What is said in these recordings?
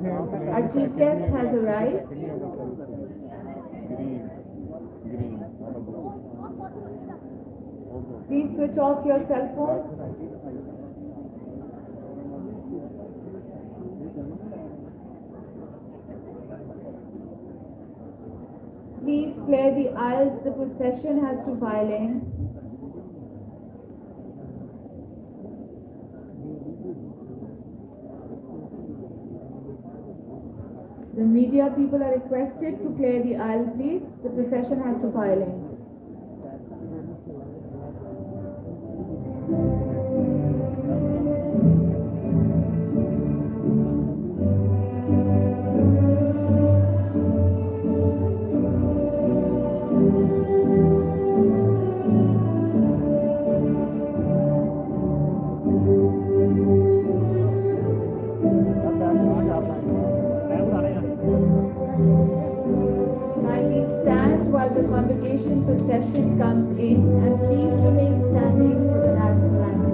Our chief guest has arrived. Please switch off your cell phones. Please clear the aisles. The procession has to file in. The media people are requested to clear the aisle, please. The procession has to file in. Kindly stand while the convocation procession comes in, and please remain standing for the national anthem.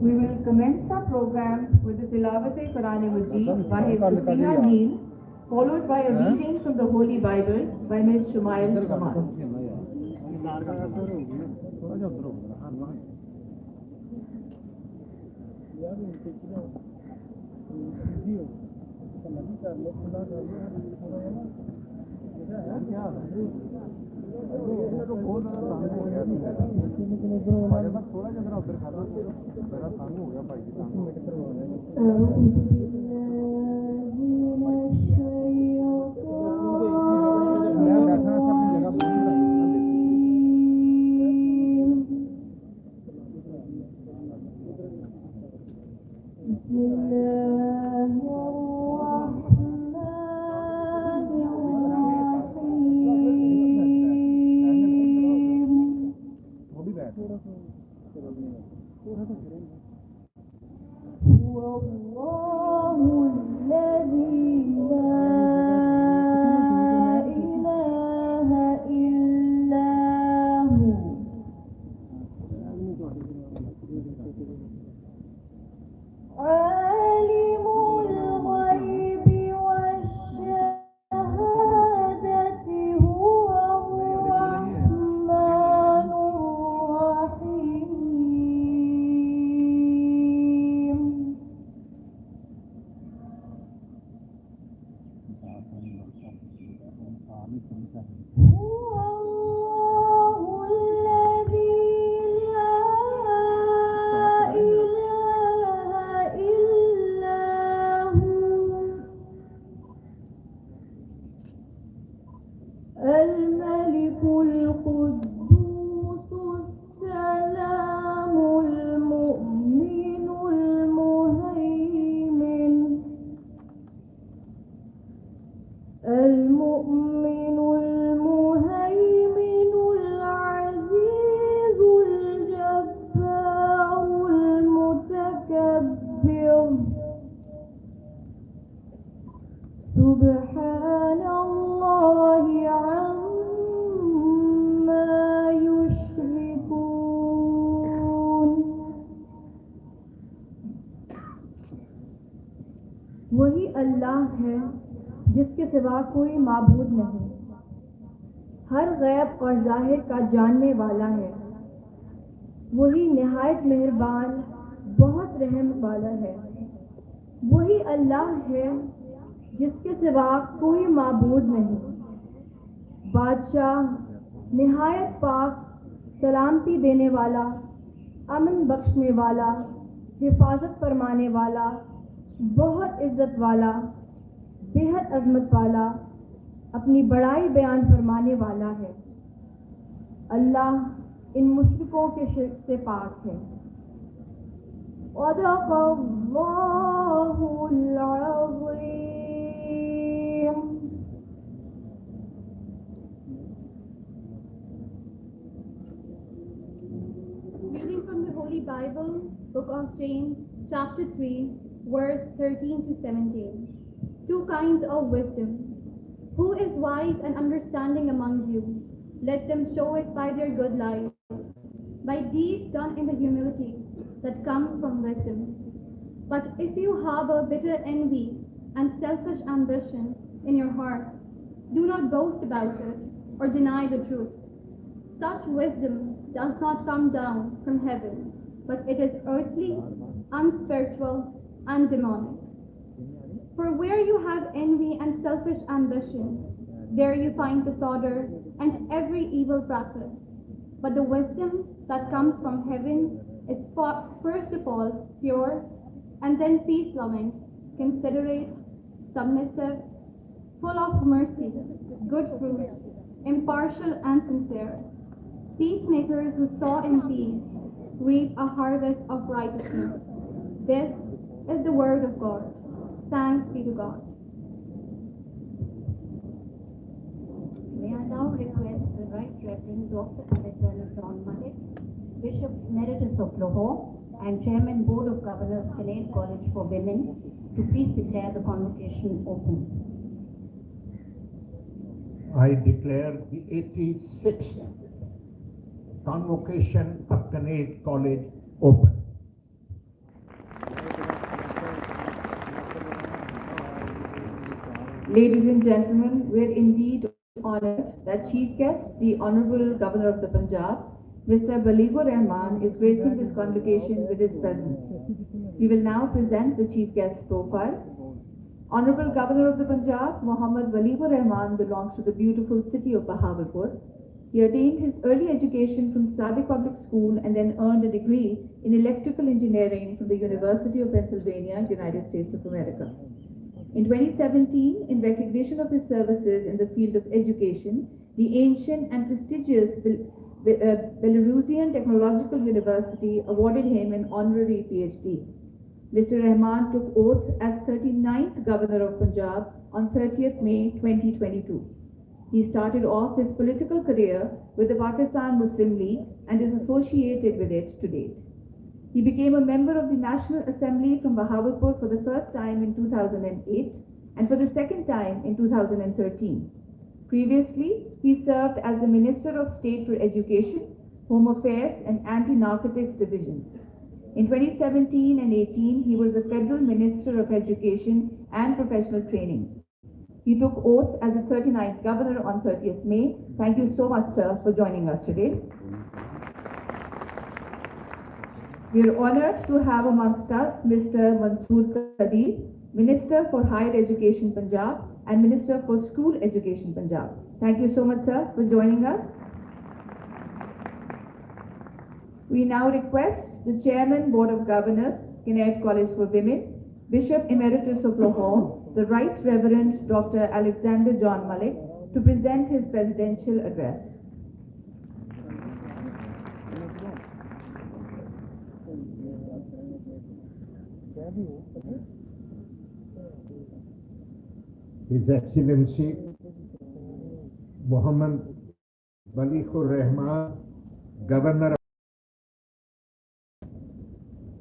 We will commence our program with the Tilawat-e-Quran Majid by His Husina Neel, followed by a reading from the Holy Bible by Ms. Shumail Kamal. वही अल्लाह है जिसके सिवा कोई माबूद नहीं, हर गैब और जाहिर का जानने वाला है। वही निहायत मेहरबान, बहुत रहम वाला है। वही अल्लाह है जिसके सिवा कोई माबूद नहीं, बादशाह निहायत पाक, सलामती देने वाला, अमन बख्शने वाला, हिफाजत फरमाने वाला, बहुत इज्जत वाला, बेहद अजमत वाला, अपनी बड़ाई बयान फरमाने वाला है। अल्लाह इन मुश्रिकों के शिर्क से पाक है। सदक़ल्लाहुल अज़ीम। Reading from the Holy Bible, Book of James, chapter 3, verse 13 to 17. Two kinds of wisdom. Who is wise and understanding among you? Let them show it by their good lives, by deeds done in the humility that comes from wisdom. But if you harbor bitter envy and selfish ambition in your heart, do not boast about it or deny the truth. Such wisdom does not come down from heaven, but it is earthly, unspiritual, and demonic. For where you have envy and selfish ambition, there you find disorder and every evil practice. But the wisdom that comes from heaven is first of all pure, and then peace-loving, considerate, submissive, full of mercy, good fruit, impartial and sincere. Peacemakers who sow in peace reap a harvest of righteousness. This is the word of God. Thanks be to God. May I now request the Right Reverend Dr. Alexander John Malik, Bishop Emeritus of Lahore and Chairman Board of Governors, Kinnaird College for Women, to please declare the convocation open. I declare the 86th Convocation of Kinnaird College open. Ladies and gentlemen, we're indeed honored that Chief Guest, the Honorable Governor of the Punjab, Mr. Baligur Rahman, is gracing this convocation with his presence. We will now present the Chief Guest's profile. Honorable Governor of the Punjab, Mohammad Baligur Rahman, belongs to the beautiful city of Bahawalpur. He attained his early education from Sadiq Public School and then earned a degree in electrical engineering from the University of Pennsylvania, United States of America. In 2017, in recognition of his services in the field of education, the ancient and prestigious Belarusian Technological University awarded him an honorary PhD. Mr. Rahman took oath as 39th Governor of Punjab on 30th May 2022. He started off his political career with the Pakistan Muslim League and is associated with it to date. He became a member of the National Assembly from Bahawalpur for the first time in 2008 and for the second time in 2013. Previously, he served as the Minister of State for Education, Home Affairs and Anti-Narcotics Divisions. In 2017 and 18, he was the Federal Minister of Education and Professional Training. He took oath as the 39th Governor on 30th May. Thank you so much, sir, for joining us today. We are honored to have amongst us Mr. Mansoor Kadir, Minister for Higher Education Punjab and Minister for School Education Punjab. Thank you so much, sir, for joining us. We now request the Chairman, Board of Governors, Kinnaird College for Women, Bishop Emeritus of Lahore, the Right Reverend Dr. Alexander John Malik, to present his presidential address. His Excellency Mohammad Baligur Rahman, Governor.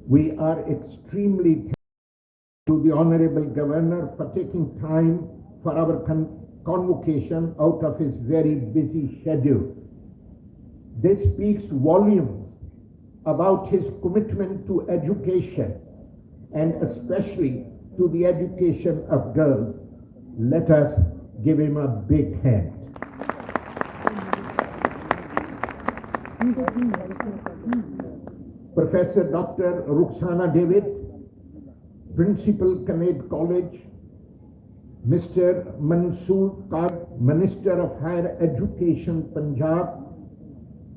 We are extremely thankful to the Honorable Governor for taking time for our convocation out of his very busy schedule. This speaks volumes about his commitment to education and especially to the education of girls. Let us give him a big hand. Professor Dr. Ruxana David, Principal Kinnaird College, Mr. Mansoor Kadir, Minister of Higher Education Punjab,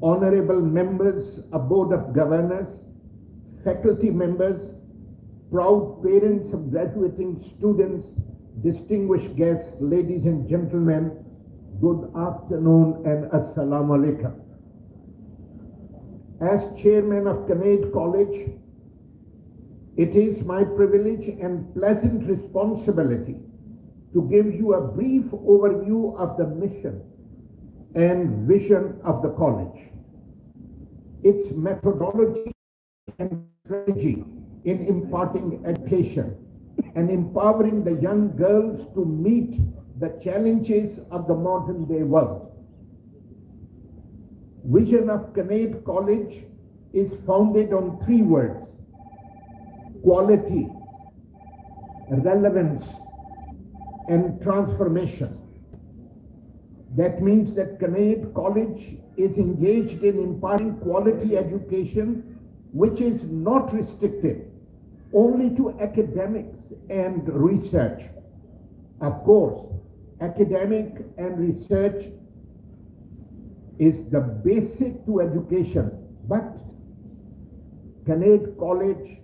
Honorable Members of Board of Governors, faculty members, proud parents of graduating students, distinguished guests, ladies and gentlemen, good afternoon and assalamu alaikum. As Chairman of Kinnaird College, it is my privilege and pleasant responsibility to give you a brief overview of the mission and vision of the college, its methodology and strategy in imparting education and empowering the young girls to meet the challenges of the modern day world. Vision of Kinnaird College is founded on three words: quality, relevance, and transformation. That means that Kinnaird College is engaged in imparting quality education which is not restricted only to academics and research. Of course, academic and research is the basic to education, but Kinnaird College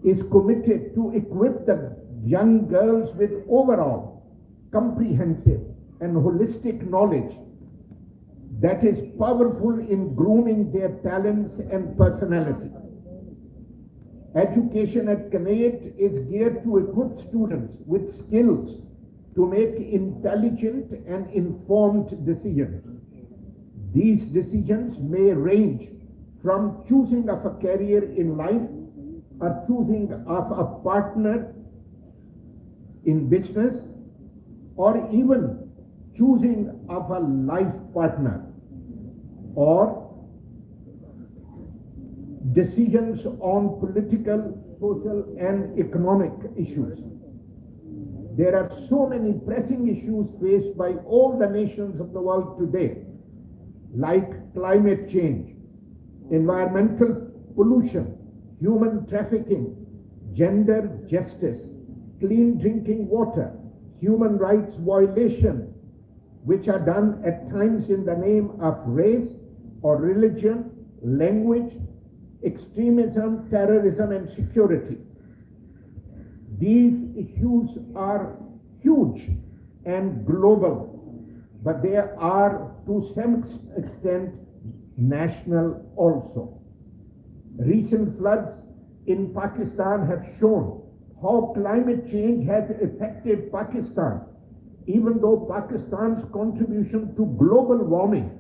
is committed to equip the young girls with overall, comprehensive and holistic knowledge that is powerful in grooming their talents and personality. Education at Kinnaird is geared to equip students with skills to make intelligent and informed decisions. These decisions may range from choosing of a career in life or choosing of a partner in business or even choosing of a life partner or decisions on political, social, and economic issues. There are so many pressing issues faced by all the nations of the world today, like climate change, environmental pollution, human trafficking, gender justice, clean drinking water, human rights violation, which are done at times in the name of race or religion, language, extremism, terrorism, and security. These issues are huge and global, but they are to some extent national also. Recent floods in Pakistan have shown how climate change has affected Pakistan, even though Pakistan's contribution to global warming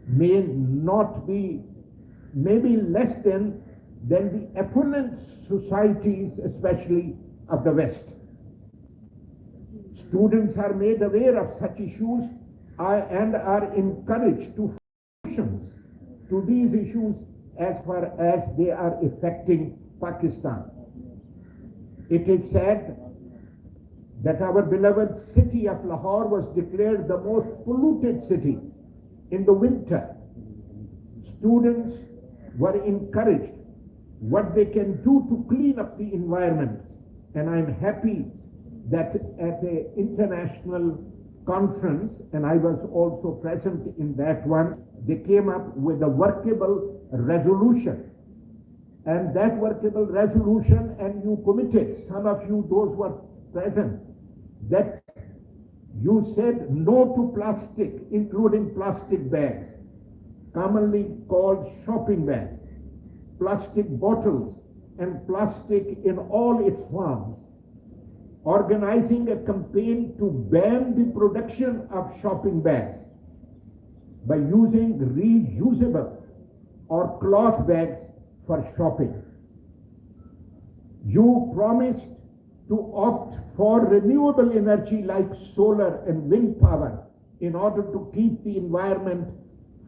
may be less than the affluent societies, especially of the West. Students are made aware of such issues and are encouraged to solutions to these issues as far as they are affecting Pakistan. It is said that our beloved city of Lahore was declared the most polluted city in the winter. Students were encouraged what they can do to clean up the environment, and I'm happy that at an international conference, and I was also present in that one, they came up with a workable resolution. And that workable resolution, and you committed, some of you, those who are present, that you said no to plastic, including plastic bags, commonly called shopping bags, plastic bottles, and plastic in all its forms, organizing a campaign to ban the production of shopping bags by using reusable or cloth bags for shopping. You promised to opt for renewable energy like solar and wind power in order to keep the environment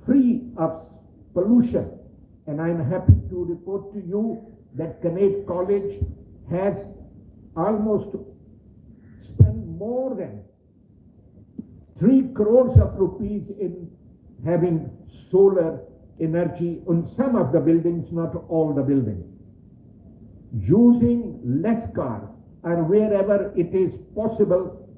free of pollution. And I'm happy to report to you that Kinnaird College has almost spent more than 3 crores of rupees in having solar energy on some of the buildings, not all the buildings. Using less cars, and wherever it is possible,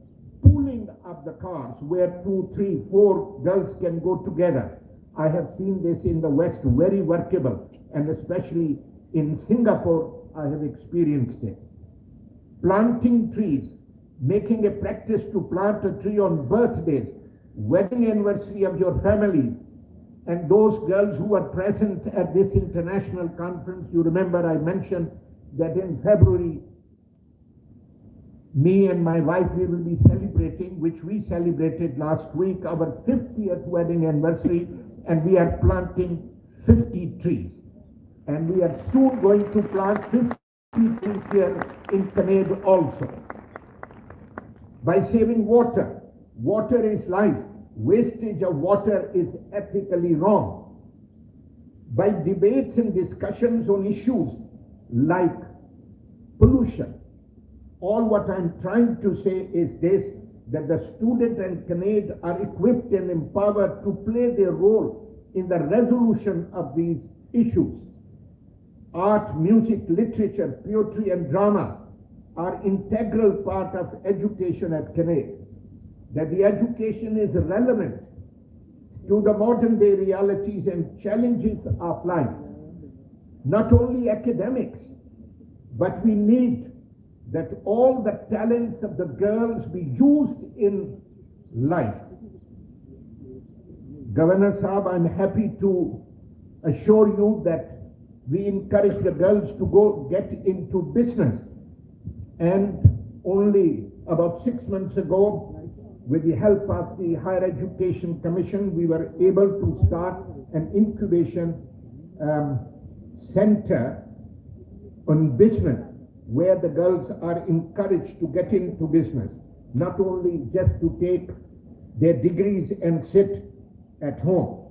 pooling up the cars where 2, 3, 4 girls can go together. I have seen this in the West, very workable, and especially in Singapore, I have experienced it. Planting trees, making a practice to plant a tree on birthdays, wedding anniversary of your family, and those girls who are present at this international conference. You remember I mentioned that in February, me and my wife, we will be celebrating, which we celebrated last week, our 50th wedding anniversary, and we are planting 50 trees. And we are soon going to plant 50 trees here in Kinnaird also. By saving water, water is life. Wastage of water is ethically wrong. By debates and discussions on issues like pollution, all what I'm trying to say is this, that the student and Kinnaird are equipped and empowered to play their role in the resolution of these issues. Art, music, literature, poetry, and drama are integral part of education at Kinnaird. That the education is relevant to the modern day realities and challenges of life. Not only academics, but we need that all the talents of the girls be used in life. Governor Saab, I'm happy to assure you that we encourage the girls to go get into business. And only about 6 months ago, with the help of the Higher Education Commission, we were able to start an incubation center on business, where the girls are encouraged to get into business, not only just to take their degrees and sit at home.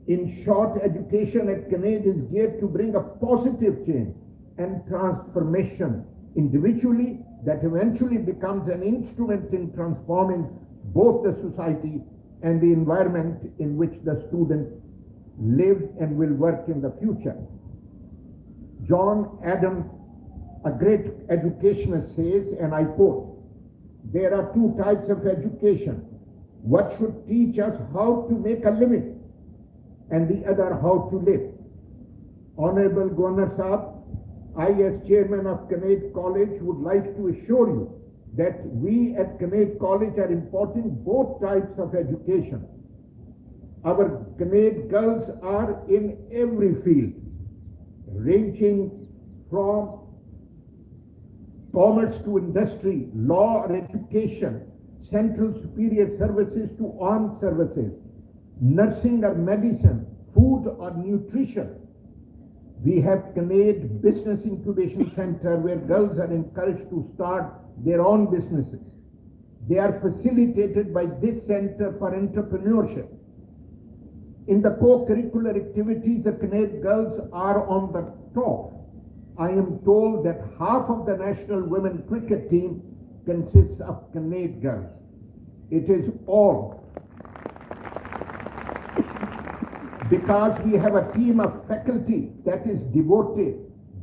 In short, education at Kinnaird is geared to bring a positive change and transformation individually that eventually becomes an instrument in transforming both the society and the environment in which the students live and will work in the future. John Adam, a great educationist, says, and I quote, "There are two types of education. What should teach us how to make a living, and the other how to live." Honorable Governor Sahab, I as chairman of Kinnaird College would like to assure you that we at Kinnaird College are importing both types of education. Our Kinnaird girls are in every field, ranging from commerce to industry, law or education, central superior services to armed services, nursing or medicine, food or nutrition. We have Kinnaird Business Incubation Center where girls are encouraged to start their own businesses. They are facilitated by this center for entrepreneurship. In the co-curricular activities, the Kinnaird girls are on the top. I am told that half of the national women cricket team consists of Kinnaird girls. It is all because we have a team of faculty that is devoted,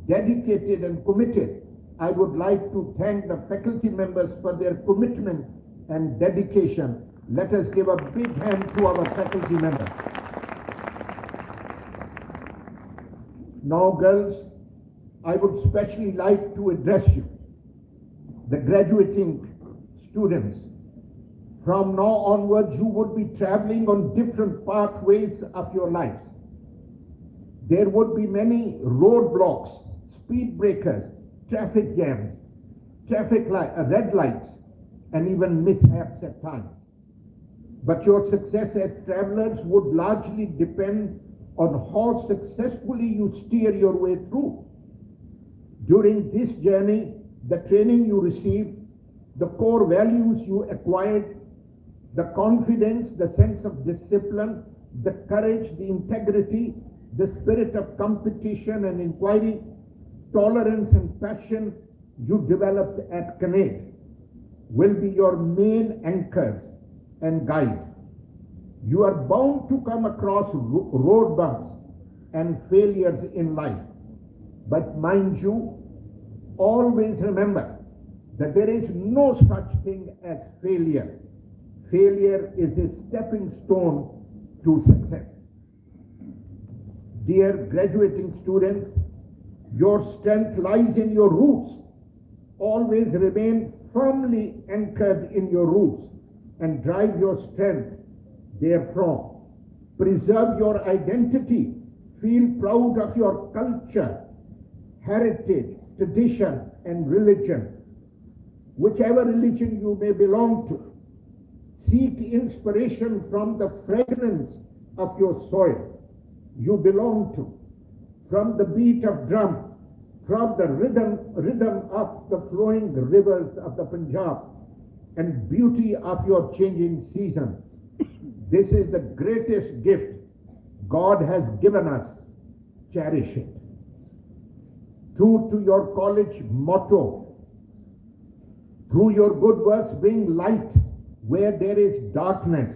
dedicated and committed. I would like to thank the faculty members for their commitment and dedication. Let us give a big hand to our faculty members. Now, girls, I would especially like to address you, the graduating students. From now onwards, you would be traveling on different pathways of your lives. There would be many roadblocks, speed breakers, traffic jams, red lights, and even mishaps at times. But your success as travelers would largely depend on how successfully you steer your way through. During this journey, the training you received, the core values you acquired, the confidence, the sense of discipline, the courage, the integrity, the spirit of competition and inquiry, tolerance and passion you developed at Kinnaird will be your main anchors and guide. You are bound to come across road bumps and failures in life. But mind you, always remember that there is no such thing as failure. Failure is a stepping stone to success. Dear graduating students, your strength lies in your roots. Always remain firmly anchored in your roots and drive your strength therefrom. Preserve your identity. Feel proud of your culture, heritage, tradition, and religion. Whichever religion you may belong to, seek inspiration from the fragrance of your soil you belong to, from the beat of drum, from the rhythm of the flowing rivers of the Punjab, and beauty of your changing season. This is the greatest gift God has given us. Cherish it. True to your college motto, through your good works bring light where there is darkness.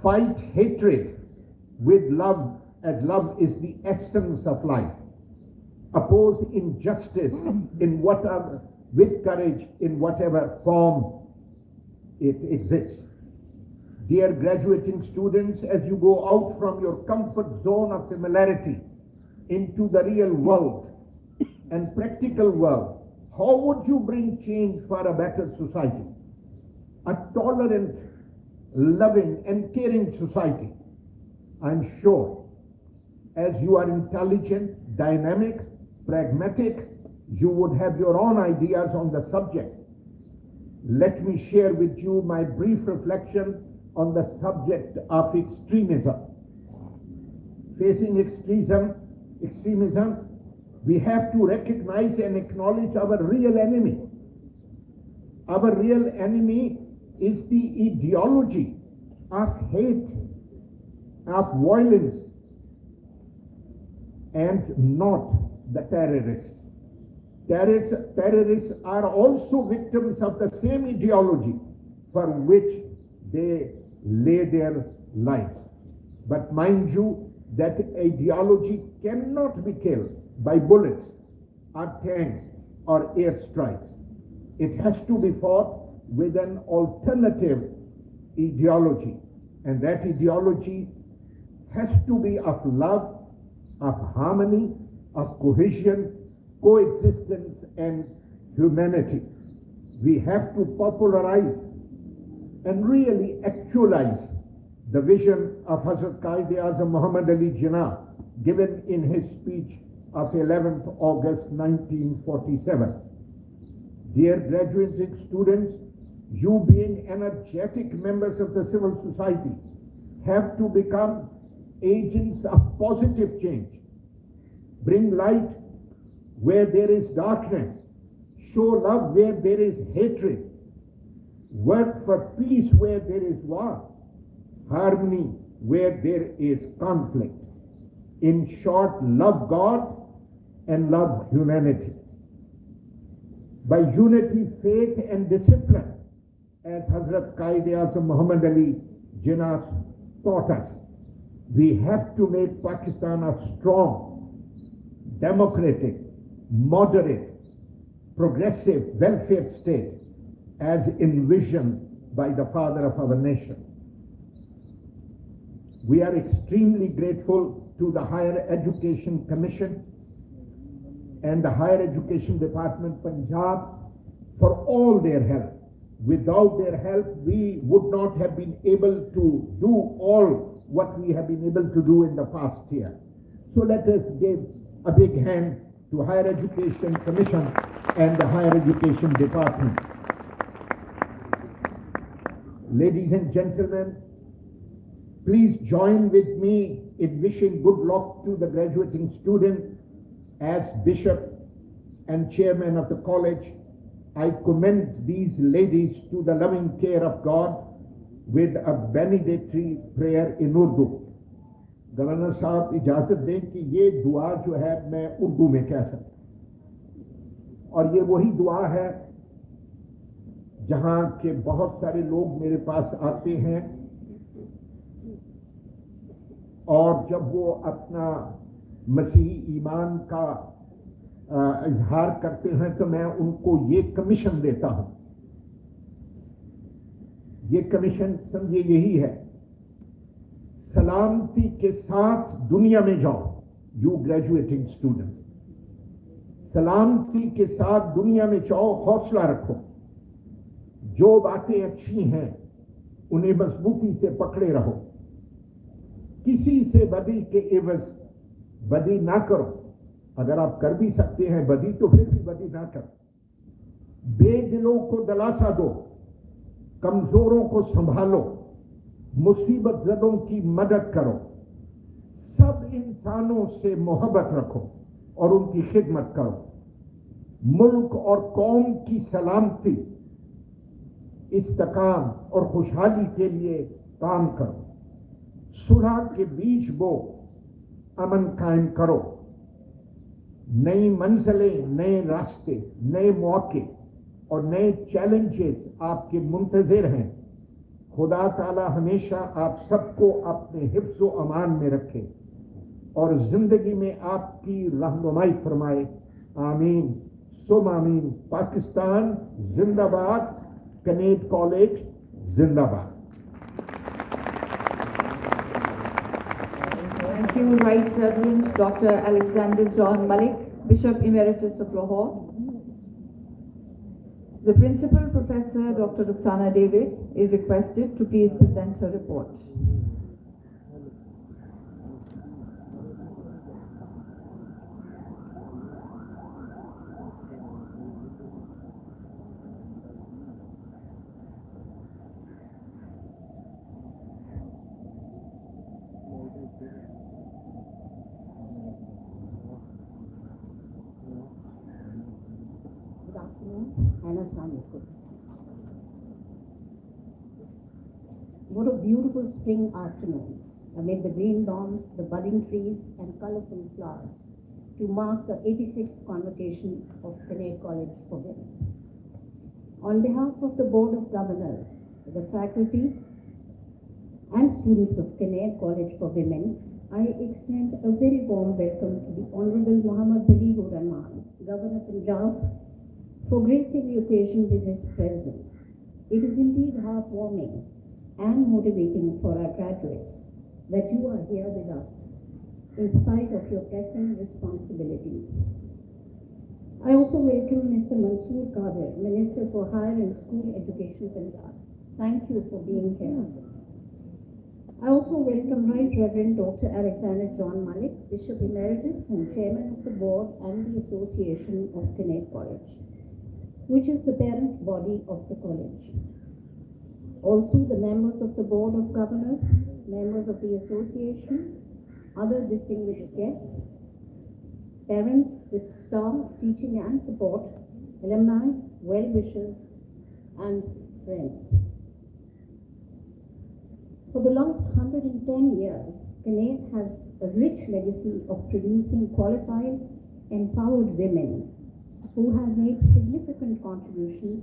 Fight hatred with love, as love is the essence of life. Oppose injustice with courage in whatever form it exists. Dear graduating students, as you go out from your comfort zone of familiarity into the real world and practical world, how would you bring change for a better society? A tolerant, loving, and caring society. I'm sure, as you are intelligent, dynamic, pragmatic, you would have your own ideas on the subject. Let me share with you my brief reflection on the subject of extremism. Facing extremism, we have to recognize and acknowledge our real enemy. Our real enemy is the ideology of hate of violence and not the terrorists. Terrorists are also victims of the same ideology for which they lay their lives. But mind you, that ideology cannot be killed by bullets or tanks or airstrikes. It has to be fought with an alternative ideology, and that ideology has to be of love, of harmony, of cohesion, coexistence, and humanity. We have to popularize and really actualize the vision of Hazrat Quaid-e-Azam Muhammad Ali Jinnah given in his speech of 11th August 1947. Dear graduating students, you being energetic members of the civil society have to become agents of positive change. Bring light where there is darkness. Show love where there is hatred. Work for peace where there is war. Harmony where there is conflict. In short, love God and love humanity. By unity, faith and discipline, as Hazrat Quaid-e-Azam Muhammad Ali Jinnah taught us, we have to make Pakistan a strong, democratic, moderate, progressive welfare state as envisioned by the father of our nation. We are extremely grateful to the Higher Education Commission and the Higher Education Department Punjab for all their help. Without their help, we would not have been able to do all what we have been able to do in the past year. So let us give a big hand to Higher Education Commission and the Higher Education Department. Ladies and gentlemen, please join with me in wishing good luck to the graduating student. As Bishop and Chairman of the college, I commend these ladies to the loving care of God with a benedictory prayer in Urdu. Governor साहब इजाजत दें कि ये दुआ जो है मैं उर्दू में कह सकूं, और ये वही दुआ है जहां के बहुत सारे लोग मेरे पास आते हैं और जब वो अपना मसीही ईमान का इजहार करते हैं तो मैं उनको ये कमीशन देता हूं। ये कमीशन समझिए यही है, सलामती के साथ दुनिया में जाओ। यू ग्रेजुएटिंग स्टूडेंट, सलामती के साथ दुनिया में जाओ, हौसला रखो। जो बातें अच्छी हैं उन्हें मजबूती से पकड़े रहो। किसी से बदी के एवज बदी ना करो। अगर आप कर भी सकते हैं बदी तो फिर भी बदी ना करो। बेदिलों को दिलासा दो, कमजोरों को संभालो, मुसीबत ज़दों की मदद करो, सब इंसानों से मोहब्बत रखो और उनकी खिदमत करो। मुल्क और कौम की सलामती, इस्तेकाम और खुशहाली के लिए काम करो। सुलह के बीज बो, अमन कायम करो। नई मंजिलें, नए रास्ते, नए मौके और नए चैलेंजेस आपके मुंतजिर हैं। खुदा ताला हमेशा आप सबको अपने हिफ्ज़ व अमान में रखे और जिंदगी में आपकी रहनुमाई फरमाए। आमीन सुम आमीन। पाकिस्तान जिंदाबाद, किनायर्ड कॉलेज जिंदाबाद। Thank you, Right Reverend Dr. Alexander John Malik, Bishop Emeritus of Lahore. The Principal Professor, Dr. Ruxana David, is requested to please present her report. And Assalamualaikum. What a beautiful spring afternoon. amid the green lawns, the budding trees, and colorful flowers to mark the 86th Convocation of Kinnaird College for Women. On behalf of the Board of Governors, the faculty, and students of Kinnaird College for Women, I extend a very warm welcome to the Honorable Muhammad Daliwood Rahman, Governor Punjab, for gracing the occasion with his presence. It is indeed heartwarming and motivating for our graduates that you are here with us, in spite of your pressing responsibilities. I also welcome Mr. Mansoor Kadir, Minister for Higher and School Education, Punjab. Thank you for being here. I also welcome Right Reverend Dr. Alexander John Malik, Bishop Emeritus and Chairman of the Board and the Association of Kinnaird College, which is the parent body of the college. Also the members of the Board of Governors, members of the Association, other distinguished guests, parents with staff, teaching and support, alumni, well-wishers, and friends. For the last 110 years, Kinnaird has a rich legacy of producing qualified, empowered women who have made significant contributions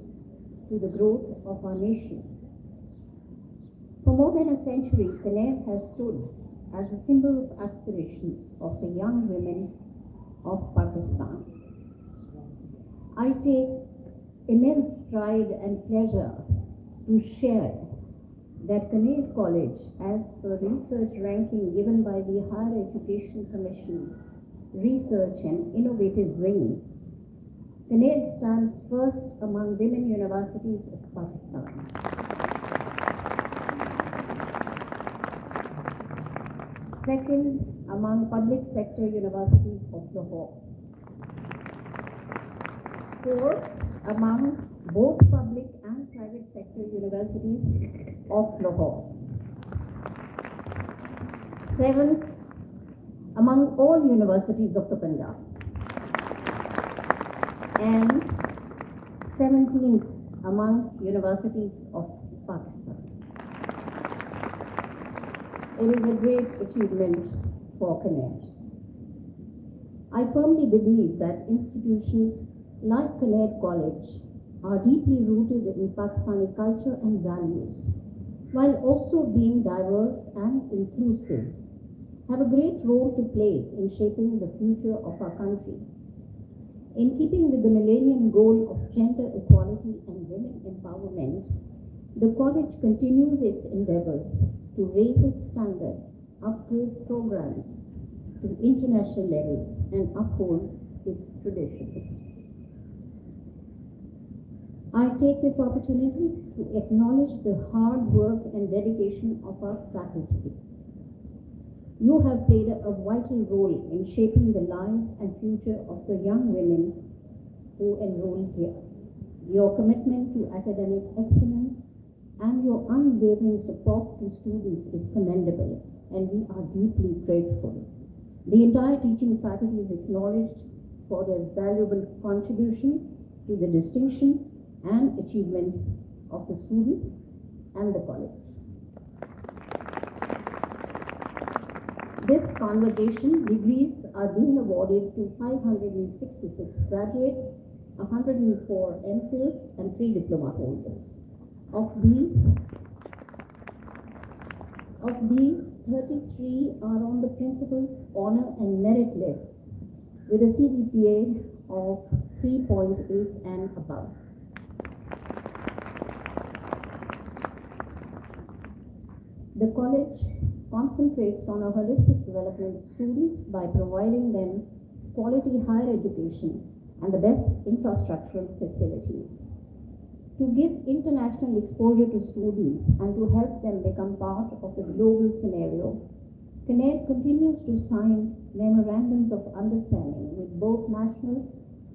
to the growth of our nation. For more than a century, Kinnaird has stood as a symbol of aspirations of the young women of Pakistan. I take immense pride and pleasure to share that Kinnaird College, as per research ranking given by the Higher Education Commission Research and Innovative Wing, Kinnaird stands first among women universities of Pakistan. Second among public sector universities of Lahore. Fourth among both public and private sector universities of Lahore. Seventh among all universities of the Punjab. And 17th among universities of Pakistan. It is a great achievement for Kinnaird. I firmly believe that institutions like Kinnaird College are deeply rooted in Pakistani culture and values, while also being diverse and inclusive, have a great role to play in shaping the future of our country. In keeping with the Millennium Goal of gender equality and women empowerment, the college continues its endeavors to raise its standard, upgrade programs to international levels, and uphold its traditions. I take this opportunity to acknowledge the hard work and dedication of our faculty. You have played a vital role in shaping the lives and future of the young women who enroll here. Your commitment to academic excellence and your unwavering support to students is commendable, and we are deeply grateful. The entire teaching faculty is acknowledged for their valuable contribution to the distinctions and achievements of the students and the college. This convocation, degrees are being awarded to 566 graduates, 104 MPhils, and 3 diploma holders. Of these, 33 are on the principal's honor and merit list with a CGPA of 3.8 and above. The college concentrates on a holistic development of students by providing them quality higher education and the best infrastructural facilities. To give international exposure to students and to help them become part of the global scenario, Kinnaird continues to sign memorandums of understanding with both national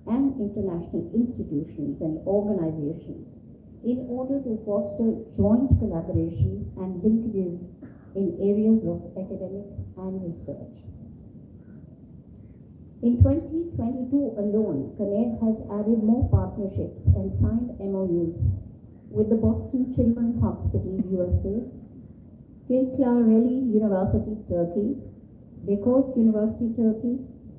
and international institutions and organizations in order to foster joint collaborations and linkages in areas of academic and research. In 2022 alone, Kinnaird has added more partnerships and signed MOUs with the Boston Children's Hospital, USA, Kinnaird University, Turkey, Beykoz University, Turkey,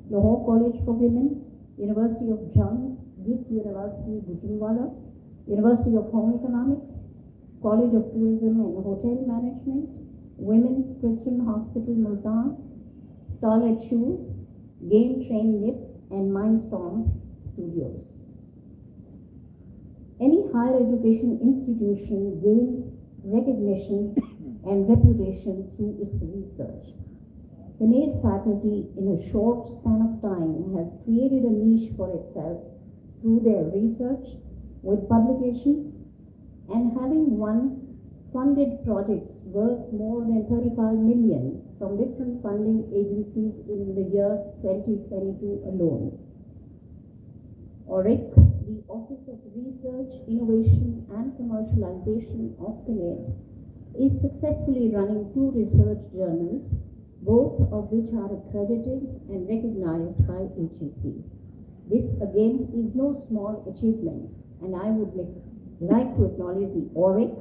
Lahore College for Women, University of Jam, Gift University, Bujinwala, University of Home Economics, College of Tourism and Hotel Management, Women's Christian Hospital, Multan, Starlight Shoes, Game Train Nip, and Mindstorm Studios. Any higher education institution gains recognition and reputation through its research. Kinnaird faculty, in a short span of time, has created a niche for itself through their research, with publications, and having won funded projects worth more than 35 million from different funding agencies in the year 2022 alone. ORIC, the Office of Research, Innovation and Commercialization of Kinnaird, is successfully running 2 research journals, both of which are accredited and recognized by HEC. This again is no small achievement, and I would like to acknowledge the ORIC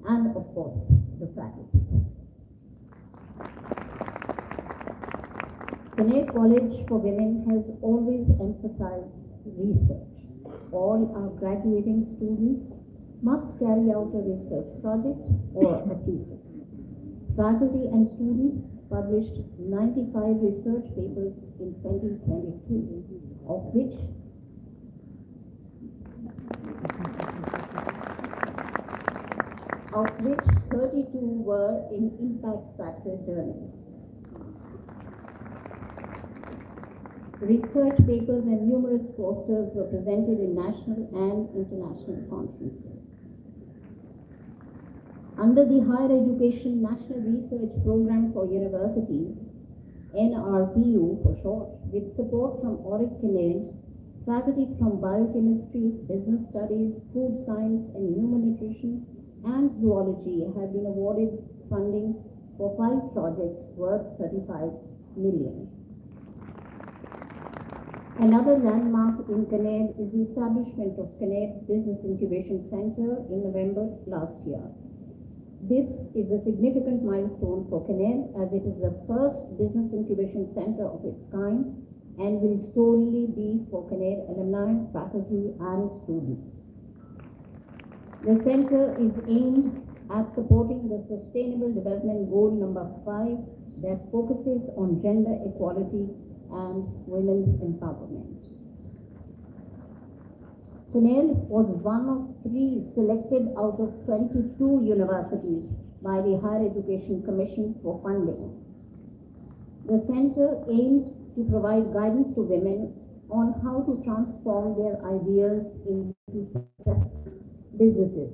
and, of course, the faculty. Kinnaird College for Women has always emphasized research. All our graduating students must carry out a research project or a thesis. Faculty and students published 95 research papers in 2022, of which 32 were in impact factor journals. Research papers and numerous posters were presented in national and international conferences. Under the Higher Education National Research Program for Universities, NRPU for short, with support from ORIC Kinnaird, faculty from Biochemistry, Business Studies, Food Science and Human Nutrition, and Zoology have been awarded funding for 5 projects worth 35 million. Another landmark in Kinnaird is the establishment of Kinnaird Business Incubation Center in November last year. This is a significant milestone for Kinnaird, as it is the first business incubation center of its kind and will solely be for Kinnaird alumni, faculty, and students. The center is aimed at supporting the Sustainable Development Goal number 5 that focuses on gender equality and women's empowerment. Kinnaird was one of 3 selected out of 22 universities by the Higher Education Commission for funding. The center aims to provide guidance to women on how to transform their ideas into successful businesses.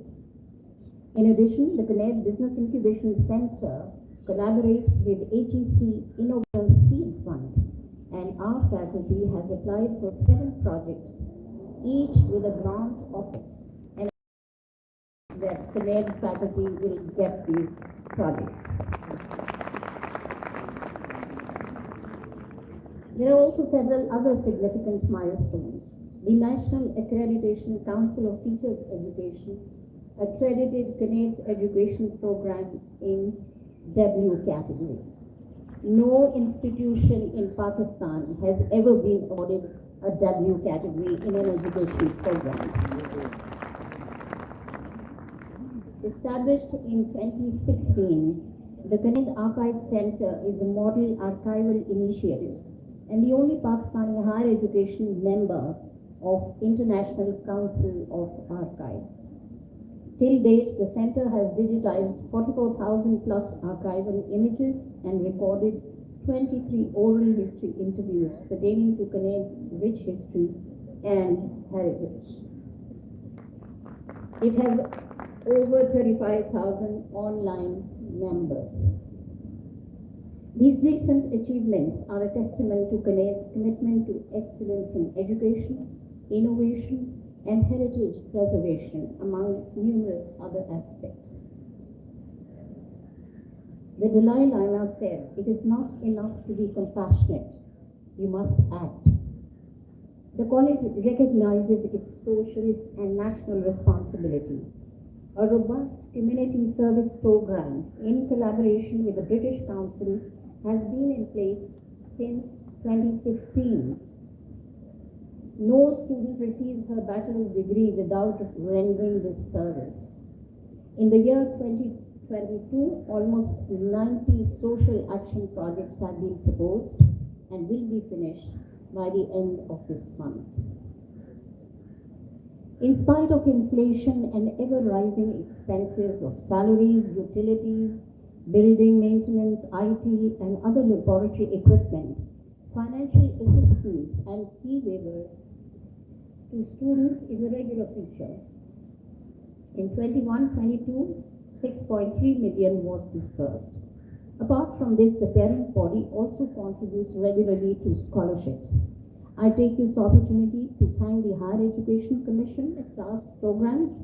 In addition, the Kinnaird Business Incubation Center collaborates with HEC Innovator Seed Fund, and our faculty has applied for 7 projects, each with a grant of it, and that Kinnaird faculty will get these projects. There are also several other significant milestones. The National Accreditation Council of Teachers Education accredited Kinnaird education program in W category. No institution in Pakistan has ever been awarded a W category in an education program. Established in 2016, the Kinnaird Archive Center is a model archival initiative and the only Pakistani higher education member of International Council of Archives. Till date, the center has digitized 44,000 plus archival images and recorded 23 oral history interviews pertaining to Kinnaird rich history and heritage. It has over 35,000 online members. These recent achievements are a testament to Kinnaird's commitment to excellence in education, innovation, and heritage preservation, among numerous other aspects. The Dalai Lama said, "It is not enough to be compassionate, you must act." The college recognizes its social and national responsibility A robust community service program in collaboration with the British Council has been in place since 2016. No student receives her bachelor's degree without rendering this service. In the year 2022, almost 90 social action projects have been proposed and will be finished by the end of this month. In spite of inflation and ever-rising expenses of salaries, utilities, building maintenance, IT, and other laboratory equipment, financial assistance and fee waivers to students is a regular feature. In 21-22, 6.3 million was disbursed. Apart from this, the parent body also contributes regularly to scholarships. I take this opportunity to thank the Higher Education Commission, STARS programs,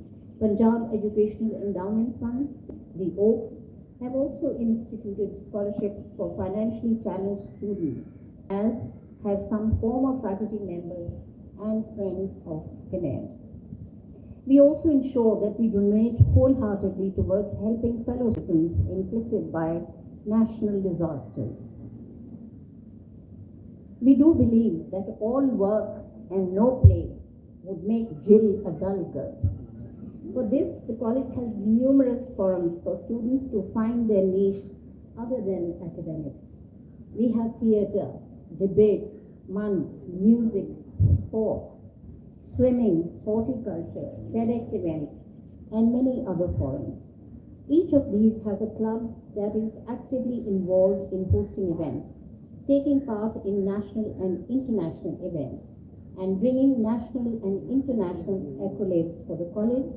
Punjab Educational Endowment Fund, the OAKS have also instituted scholarships for financially challenged students, as have some former faculty members and friends of Kinnaird. We also ensure that we donate wholeheartedly towards helping fellow citizens inflicted by national disasters. We do believe that all work and no play would make Jill a dull girl. For this, the college has numerous forums for students to find their niche other than academics. We have theatre, debates, months, music, sport, swimming, horticulture, TEDx events, and many other forums. Each of these has a club that is actively involved in hosting events, taking part in national and international events, and bringing national and international accolades for the college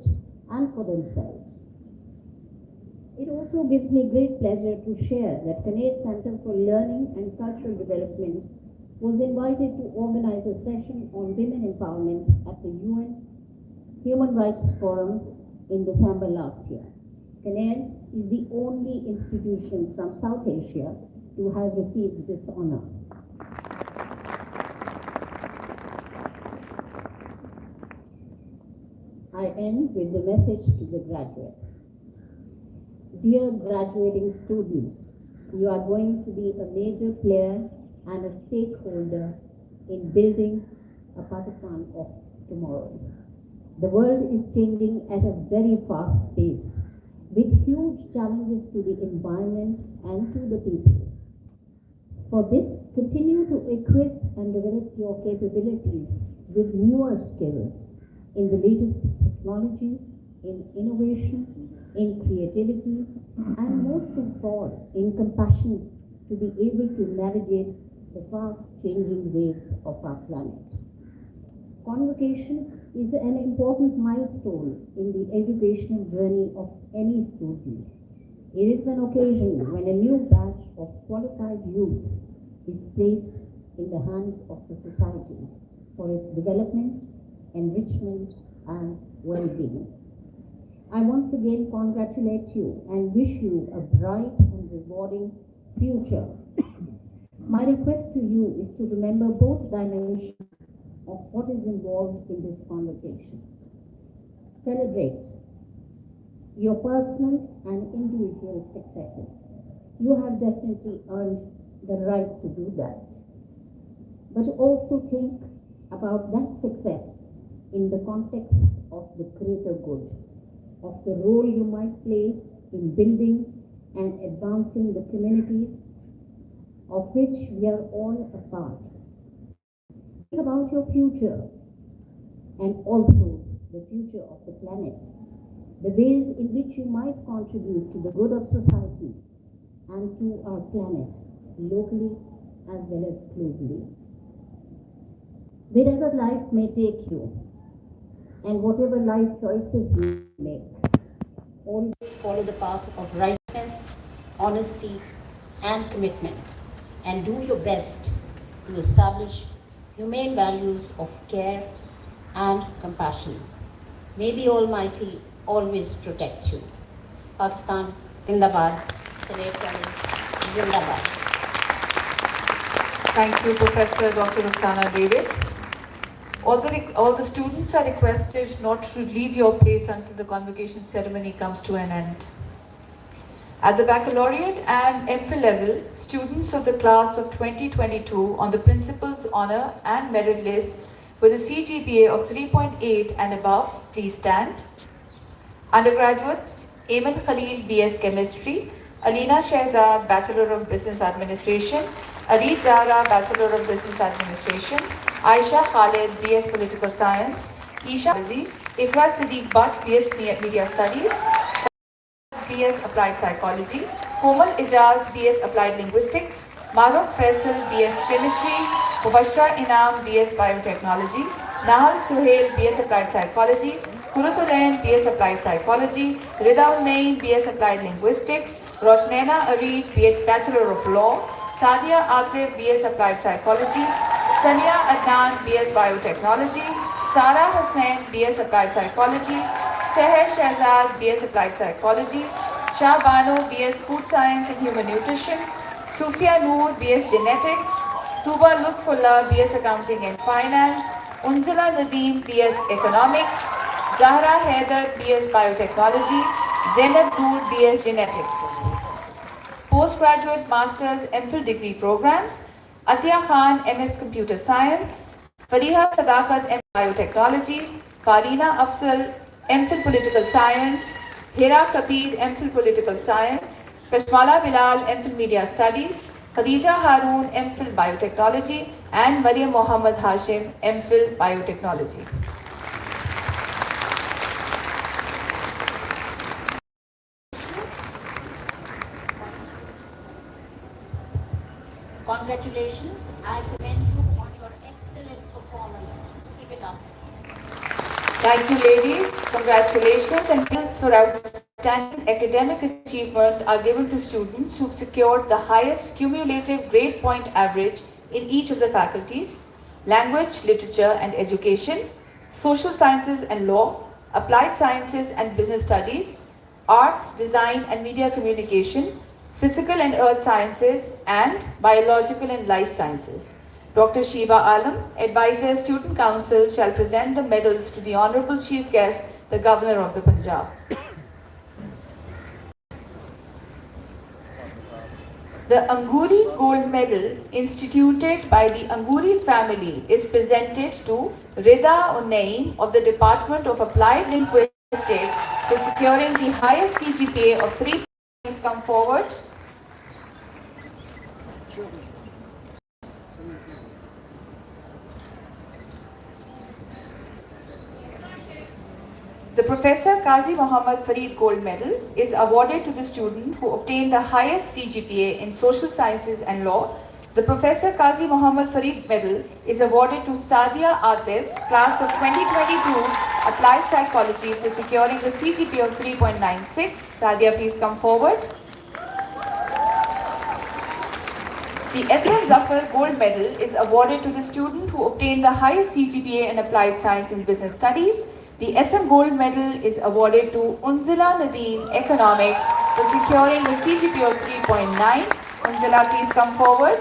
and for themselves. It also gives me great pleasure to share that Kinnaird Center for Learning and Cultural Development was invited to organize a session on women empowerment at the UN Human Rights Forum in December last year. Kinnaird is the only institution from South Asia to have received this honor. I end with the message to the graduates. Dear graduating students, you are going to be a major player and a stakeholder in building a Pakistan of tomorrow. The world is changing at a very fast pace, with huge challenges to the environment and to the people. For this, continue to equip and develop your capabilities with newer skills in the latest technology, in innovation, in creativity, and most of all, in compassion to be able to navigate the fast-changing ways of our planet. Convocation is an important milestone in the educational journey of any student. It is an occasion when a new batch of qualified youth is placed in the hands of the society for its development, enrichment, and well-being. I once again congratulate you and wish you a bright and rewarding future. My request to you is to remember both dimensions of what is involved in this convocation. Celebrate your personal and individual successes. You have definitely earned the right to do that. But also think about that success in the context of the greater good, of the role you might play in building and advancing the communities of which we are all a part. Think about your future and also the future of the planet, the ways in which you might contribute to the good of society and to our planet, locally as well as globally. Wherever life may take you, and whatever life choices you make, always follow the path of righteousness, honesty, and commitment, and do your best to establish humane values of care and compassion. May the Almighty always protect you. Pakistan, Zindabad, Kinnaird College, Zindabad. Thank you, Professor Dr. Rukhsana David. All the students are requested not to leave your place until the convocation ceremony comes to an end. At the baccalaureate and MPhil level, students of the class of 2022 on the Principal's Honour and Merit lists with a CGPA of 3.8 and above, please stand. Undergraduates, Ayman Khalil, BS Chemistry, Alina Shehzad, Bachelor of Business Administration, Areez Zahra, Bachelor of Business Administration, Aisha Khalid, BS Political Science, Isha Aziz, Ikra Siddiq Butt, BS Media Studies, BS Applied Psychology, Komal Ijaz, BS Applied Linguistics, Maruf Faisal, BS Chemistry, Mubashra Inam, BS Biotechnology, Nahal Suhail, BS Applied Psychology, Kurutulain, BS Applied Psychology, Ridaul Naeem, BS Applied Linguistics, Roshnena Areej, Bachelor of Law, Sadia Atif, BS Applied Psychology, Sania Adnan, BS Biotechnology, Sara Hasnain, BS Applied Psychology, Seher Shehzad, BS Applied Psychology, Shah Banu, BS Food Science and Human Nutrition, Sufia Noor, BS Genetics, Tuba Lutfullah, BS Accounting and Finance, Unzila Nadeem, BS Economics, Zahra Haider, BS Biotechnology, Zainab Noor, BS Genetics. Postgraduate Masters MPhil degree programs, Atiya Khan, MS Computer Science, Fariha Sadakat, MS Biotechnology, Farina Afzal, MPhil Political Science, Hira Kabir, MPhil Political Science, Kashmala Bilal, MPhil Media Studies, Khadija Haroon, MPhil Biotechnology, and Maryam Mohammad Hashim, MPhil Biotechnology. Congratulations. I commend you on your excellent performance. Keep it up. Thank you, ladies. Congratulations, and medals for outstanding academic achievement are given to students who've secured the highest cumulative grade point average in each of the faculties: language, literature and education, social sciences and law, applied sciences and business studies, arts, design and media communication, physical and earth sciences, and biological and life sciences. Dr. Shiva Alam, Advisor, Student Council, shall present the medals to the Honorable Chief Guest, the Governor of the Punjab. The Anguri Gold Medal, instituted by the Anguri family, is presented to Rida Naeem of the Department of Applied Linguistics for securing the highest CGPA of 3. Please come forward. The Professor Qazi Muhammad Fareed Gold Medal is awarded to the student who obtained the highest CGPA in Social Sciences and Law. The Professor Qazi Muhammad Fareed Medal is awarded to Sadia Atif, class of 2022, Applied Psychology, for securing the CGPA of 3.96. Sadia, please come forward. The SM Zafar Gold Medal is awarded to the student who obtained the highest CGPA in Applied Science and Business Studies. The SM Gold Medal is awarded to Unzila Nadeem, Economics, for securing the CGPA of 3.9. Unzila, please come forward.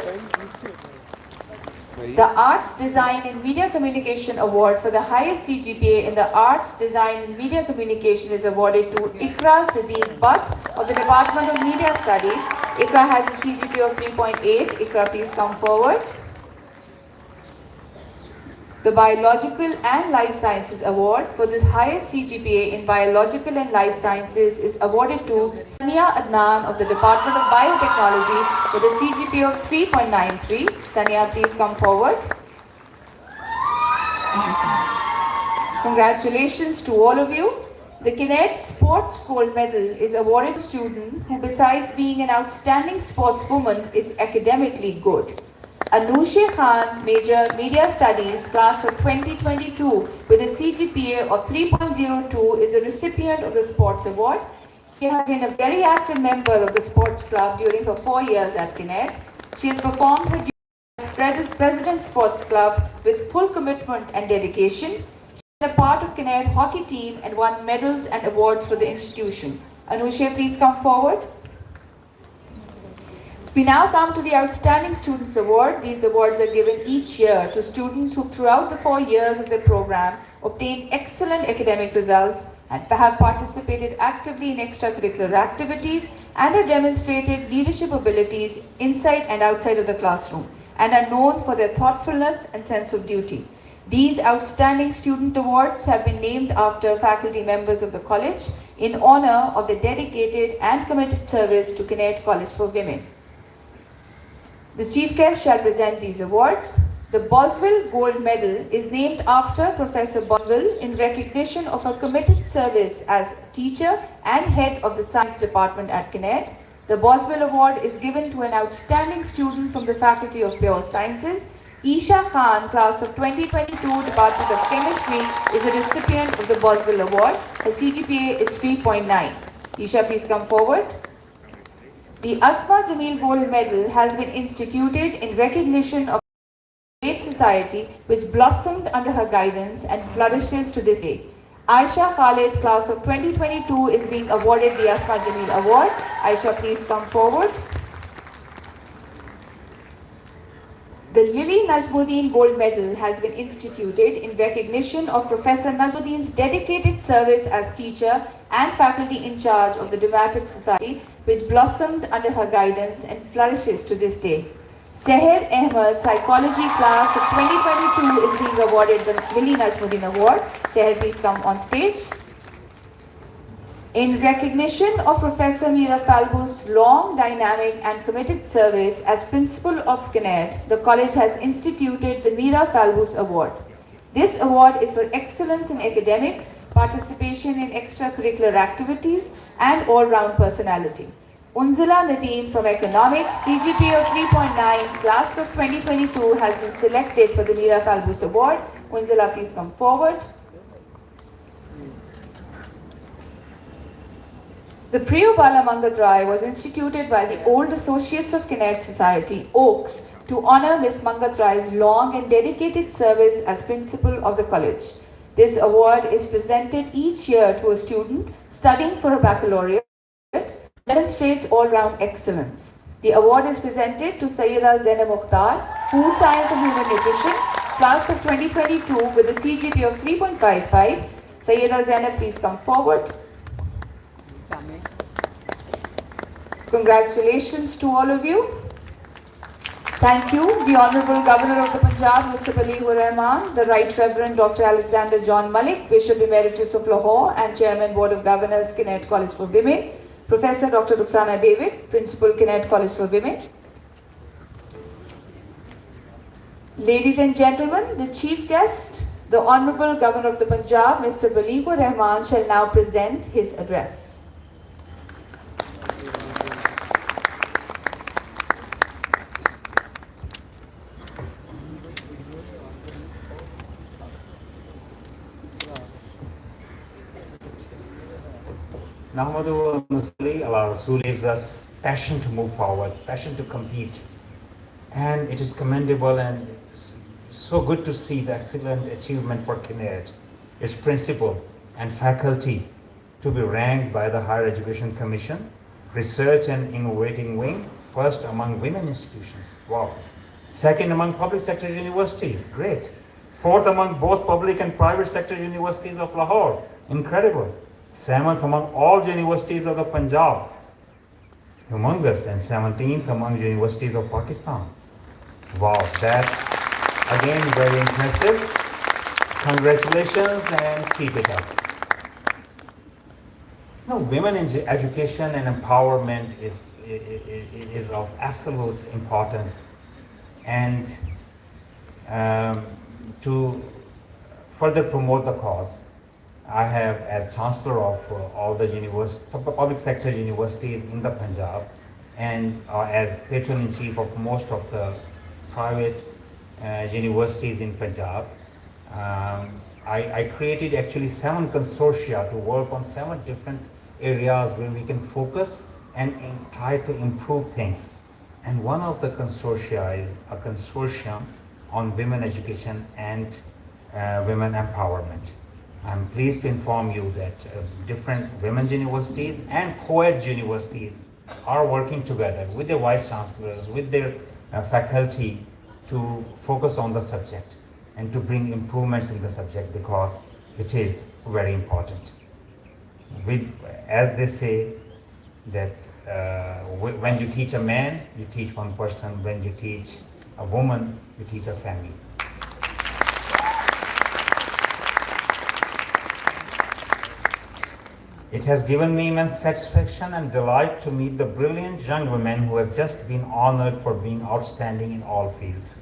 The Arts, Design and Media Communication Award for the highest CGPA in the Arts, Design and Media Communication is awarded to Ikra Siddiq Butt of the Department of Media Studies. Ikra has a CGPA of 3.8. Ikra, please come forward. The Biological and Life Sciences Award for the highest CGPA in Biological and Life Sciences is awarded to Sania Adnan of the Department of Biotechnology with a CGPA of 3.93. Sania, please come forward. Congratulations to all of you. The Kinnaird Sports Gold Medal is awarded to a student who, besides being an outstanding sportswoman, is academically good. Anusha Khan, Major Media Studies, class of 2022 with a CGPA of 3.02 is a recipient of the Sports Award. She has been a very active member of the Sports Club during her 4 years at Kinnaird. She has performed her duties as President Sports Club with full commitment and dedication. She is a part of Kinnaird hockey team and won medals and awards for the institution. Anusha, please come forward. We now come to the Outstanding Students Award. These awards are given each year to students who throughout the 4 years of their program obtained excellent academic results and have participated actively in extracurricular activities and have demonstrated leadership abilities inside and outside of the classroom and are known for their thoughtfulness and sense of duty. These Outstanding Student Awards have been named after faculty members of the college in honor of their dedicated and committed service to Kinnaird College for Women. The chief guest shall present these awards. The Boswell Gold Medal is named after Professor Boswell in recognition of her committed service as teacher and head of the science department at Kinnaird. The Boswell Award is given to an outstanding student from the Faculty of Pure Sciences. Isha Khan, class of 2022, Department of Chemistry, is a recipient of the Boswell Award. Her CGPA is 3.9. Isha, please come forward. The Asma Jamil Gold Medal has been instituted in recognition of a great society which blossomed under her guidance and flourishes to this day. Aisha Khalid, class of 2022, is being awarded the Asma Jamil Award. Aisha, please come forward. The Lily Najmuddin Gold Medal has been instituted in recognition of Professor Najmuddin's dedicated service as teacher and faculty in charge of the Dramatic Society, which blossomed under her guidance and flourishes to this day. Seher Ahmed, Psychology class of 2022, is being awarded the Lily Najmuddin Award. Seher, please come on stage. In recognition of Professor Meera Falbu's long, dynamic and committed service as principal of Kinnaird, the college has instituted the Meera Falbus Award. This award is for excellence in academics, participation in extracurricular activities and all-round personality. Unzila Nadeem from Economics, CGPA of 3.9, class of 2022, has been selected for the Meera Falbus Award. Unzila, please come forward. The Priyo Bala Mangat was instituted by the Old Associates of Kinnaird Society, OAKS, to honor Miss Mangat Rai's long and dedicated service as principal of the college. This award is presented each year to a student studying for a baccalaureate, demonstrates all-round excellence. The award is presented to Sayyida Zainab Mukhtar, Food Science and Human Nutrition, class of 2022 with a CGPA of 3.55. Sayyida Zainab, please come forward. Congratulations to all of you. Thank you, the Honorable Governor of the Punjab, Mr. Baleghur Rahman, the Right Reverend Dr. Alexander John Malik, Bishop Emeritus of Lahore and Chairman Board of Governors, Kinnaird College for Women, Professor Dr. Ruxana David, Principal, Kinnaird College for Women. Ladies and gentlemen, the Chief Guest, the Honorable Governor of the Punjab, Mr. Baleghur Rahman, shall now present his address. Nahmadu Nusli, Allah Rasul gives us passion to move forward, passion to compete. And it is commendable and so good to see the excellent achievement for Kinnaird, its principal and faculty to be ranked by the Higher Education Commission, Research and Innovating Wing, first among women institutions. Wow. Second among public sector universities. Great. Fourth among both public and private sector universities of Lahore. Incredible. Seventh among all universities of the Punjab, humongous, and 17th among universities of Pakistan. Wow, that's again very impressive. Congratulations and keep it up. Now, women in education and empowerment is of absolute importance, and to further promote the cause, I have, as Chancellor of all the public sector universities in the Punjab, and as Patron-in-Chief of most of the private universities in Punjab, I created actually 7 consortia to work on 7 different areas where we can focus and try to improve things. And one of the consortia is a consortium on women education and women empowerment. I'm pleased to inform you that different women's universities and co-ed universities are working together with the vice chancellors, with their faculty to focus on the subject and to bring improvements in the subject because it is very important. With, as they say, that when you teach a man, you teach one person. When you teach a woman, you teach a family. It has given me immense satisfaction and delight to meet the brilliant young women who have just been honored for being outstanding in all fields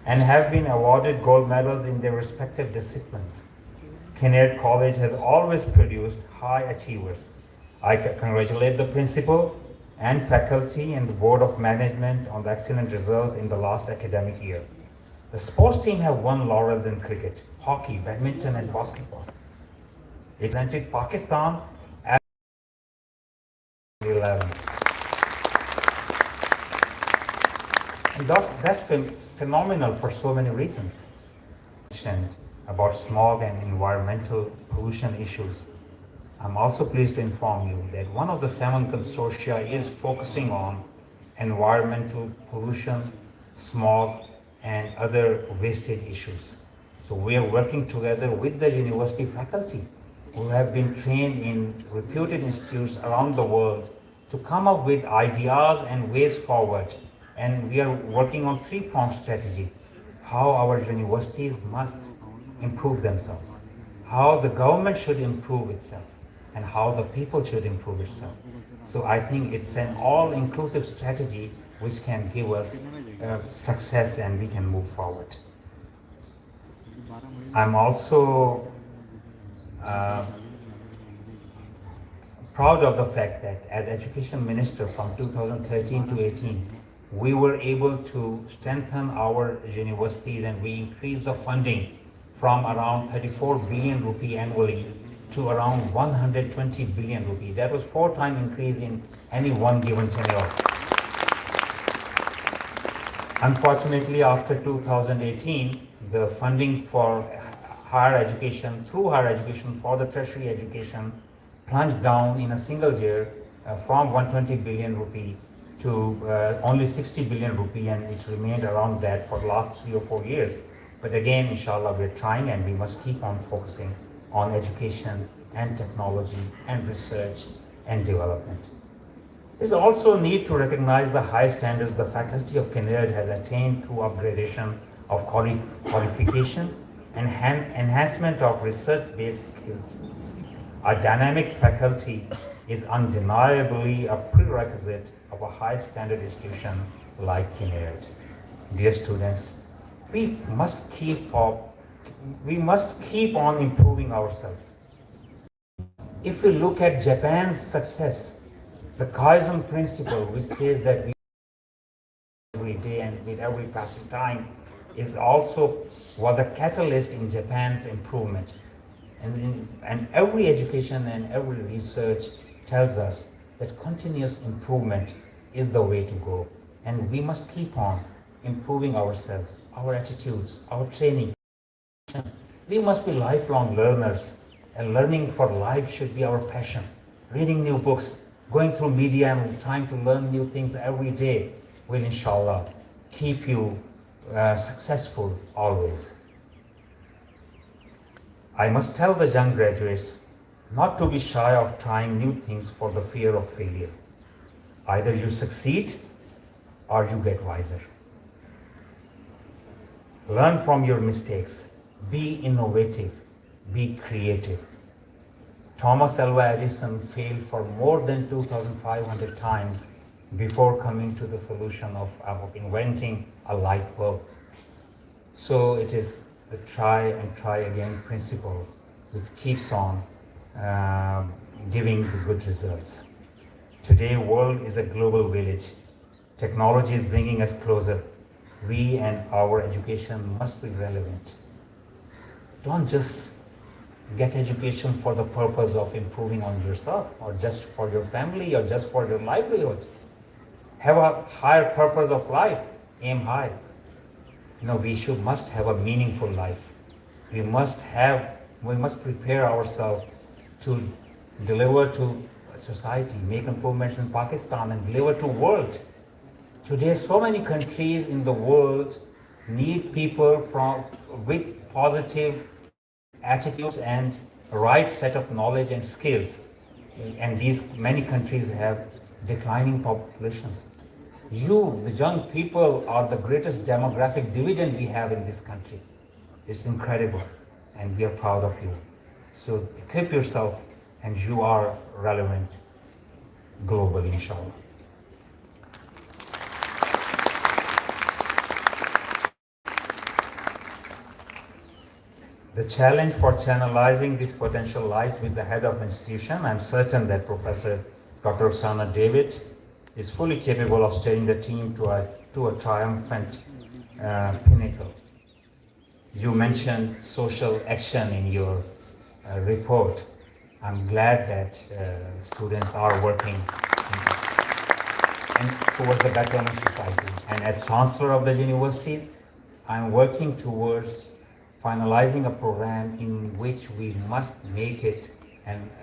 and have been awarded gold medals in their respective disciplines. Kinnaird College has always produced high achievers. I congratulate the principal and faculty and the board of management on the excellent result in the last academic year. The sports team have won laurels in cricket, hockey, badminton and basketball. They represented Pakistan at 11. And that's phenomenal for so many reasons. About smog and environmental pollution issues. I'm also pleased to inform you that one of the 7 consortia is focusing on environmental pollution, smog, and other wastage issues. So we are working together with the university faculty who have been trained in reputed institutes around the world to come up with ideas and ways forward. And we are working on 3-pronged strategy: how our universities must improve themselves, how the government should improve itself, and how the people should improve itself. So I think it's an all-inclusive strategy which can give us success and we can move forward. I'm also proud of the fact that as Education Minister from 2013 to 18, we were able to strengthen our universities and we increased the funding from around 34 billion rupee annually to around 120 billion rupee. That was 4-time increase in any one given tenure. Unfortunately, after 2018, the funding for higher education, through higher education for the tertiary education plunged down in a single year from 120 billion rupee to only 60 billion rupee, and it remained around that for the last 3 or 4 years. But again, inshallah, we're trying and we must keep on focusing on education and technology and research and development. There's also need to recognize the high standards the faculty of Kinnaird has attained through upgradation of qualification and enhancement of research-based skills. A dynamic faculty is undeniably a prerequisite of a high standard institution like Kinnaird. Dear students, we must keep on improving ourselves. If we look at Japan's success, the Kaizen principle, which says that we every day and with every passing time, was a catalyst in Japan's improvement. And every education and every research tells us that continuous improvement is the way to go. And we must keep on improving ourselves, our attitudes, our training. We must be lifelong learners, and learning for life should be our passion. Reading new books, going through media and trying to learn new things every day will, inshallah, keep you successful always. I must tell the young graduates not to be shy of trying new things for the fear of failure. Either you succeed or you get wiser. Learn from your mistakes. Be innovative. Be creative. Thomas Alva Edison failed for more than 2,500 times before coming to the solution of inventing a light bulb. So it is the try and try again principle which keeps on giving the good results. Today, world is a global village. Technology is bringing us closer. We and our education must be relevant. Don't just get education for the purpose of improving on yourself or just for your family or just for your livelihood. Have a higher purpose of life. Aim high. We must have a meaningful life. We must prepare ourselves to deliver to society, make improvements in Pakistan and deliver to world. Today, so many countries in the world need people with positive attitudes and right set of knowledge and skills. And these many countries have declining populations. You, the young people, are the greatest demographic dividend we have in this country. It's incredible, and we are proud of you. So equip yourself, and you are relevant globally, inshallah. The challenge for channelizing this potential lies with the head of institution. I'm certain that Professor Dr. Osama David is fully capable of steering the team to a triumphant pinnacle. You mentioned social action in your report. I'm glad that students are working towards the betterment of society. And as Chancellor of the universities, I'm working towards finalizing a program in which we must make it